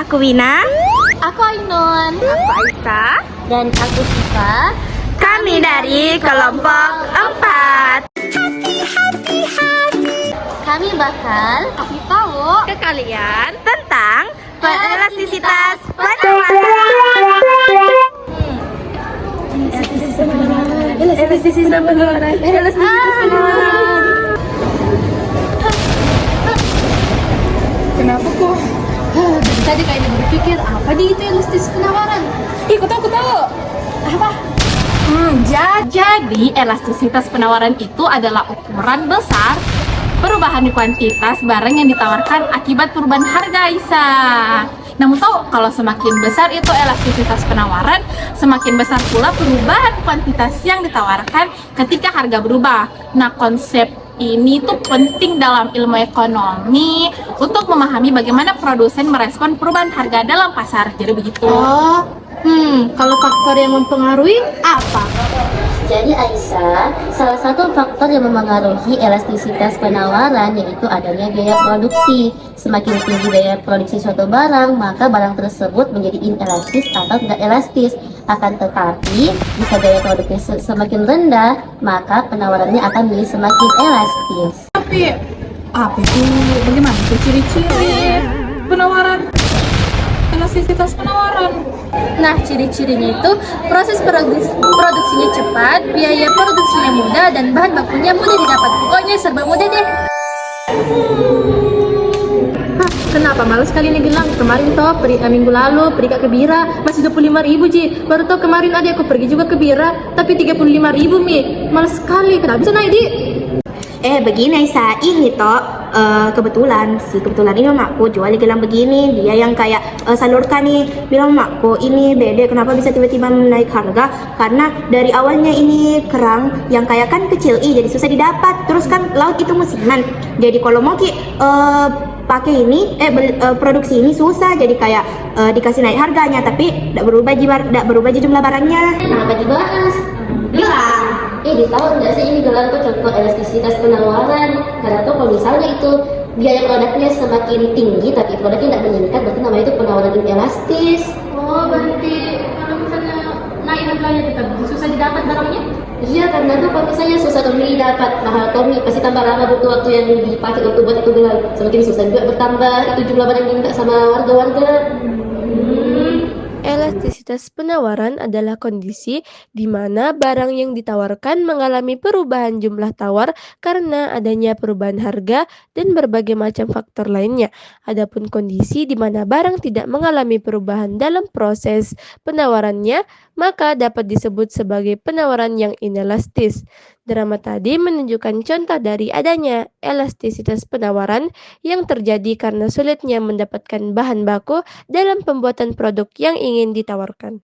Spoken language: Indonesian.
Aku Wina. Aku Ainun. Aku Aisyah. Dan aku Siva. Kami dari kelompok 4. Kami bakal kasih tahu Ke kalian tentang elastisitas penawaran. Elastisitas penawaran. Kenapa kok? Dari tadi kayaknya berpikir apa di itu elastis penawaran? Ih, aku tahu. Apa? Jadi elastisitas penawaran itu adalah ukuran besar perubahan kuantitas barang yang ditawarkan akibat perubahan harga, Isa. Namun tahu kalau semakin besar itu elastisitas penawaran, semakin besar pula perubahan kuantitas yang ditawarkan ketika harga berubah. Nah, konsep ini tuh penting dalam ilmu ekonomi untuk memahami bagaimana produsen merespon perubahan harga dalam pasar. Jadi begitu. kalau faktor yang mempengaruhi apa? Jadi Aisyah, salah satu faktor yang memengaruhi elastisitas penawaran yaitu adanya biaya produksi. Semakin tinggi biaya produksi suatu barang, maka barang tersebut menjadi inelastis atau tidak elastis. Akan tetapi, jika biaya produksi semakin rendah, maka penawarannya akan menjadi semakin elastis. Tapi apa itu? Bagaimana itu ciri-ciri penawaran? Elastisitas penawaran. Nah, ciri-cirinya itu proses produksinya cepat, biaya produksinya mudah, dan bahan bakunya mudah didapat. Pokoknya serba mudah deh. Kenapa malas kali ini gelang? Kemarin toh minggu lalu pergi ke Bira masih 25.000 Ji. Baru toh kemarin aja aku pergi juga ke Bira tapi 35.000 Mi. Malas sekali. Kenapa bisa naik Di? Begini Aisyah, ini toh kebetulan ini mamaku jual gelang begini. Dia yang kayak salurkan nih, bilang mamaku ini beda, kenapa bisa tiba-tiba naik harga? Karena dari awalnya ini kerang yang kayak kan kecil, jadi susah didapat. Terus kan laut itu musiman, jadi kalau mau pakai ini produksi ini susah, jadi kayak dikasih naik harganya tapi tidak berubah jumlah barangnya. Kenapa dibahas? Gelang. Tahu nggak sih ini gelang tuh contoh elastisitas penawaran. Karena tuh kalau misalnya itu biaya produknya semakin tinggi tapi produknya tidak meningkat, berarti namanya itu penawaran inelastis. Oh, berarti kalau misalnya naik harganya tetap susah didapat barangnya? Iya, karena tuh kalau misalnya susah Tommy dapat, mahal Tommy pasti tambah lama butuh waktu yang dipakai untuk buat itu gelang. Semakin susah juga bertambah itu jumlah barang yang diminta sama warga-warga. Elastisitas penawaran adalah kondisi di mana barang yang ditawarkan mengalami perubahan jumlah tawar karena adanya perubahan harga dan berbagai macam faktor lainnya. Adapun kondisi di mana barang tidak mengalami perubahan dalam proses penawarannya, maka dapat disebut sebagai penawaran yang inelastis. Drama tadi menunjukkan contoh dari adanya elastisitas penawaran yang terjadi karena sulitnya mendapatkan bahan baku dalam pembuatan produk yang ingin ditawarkan.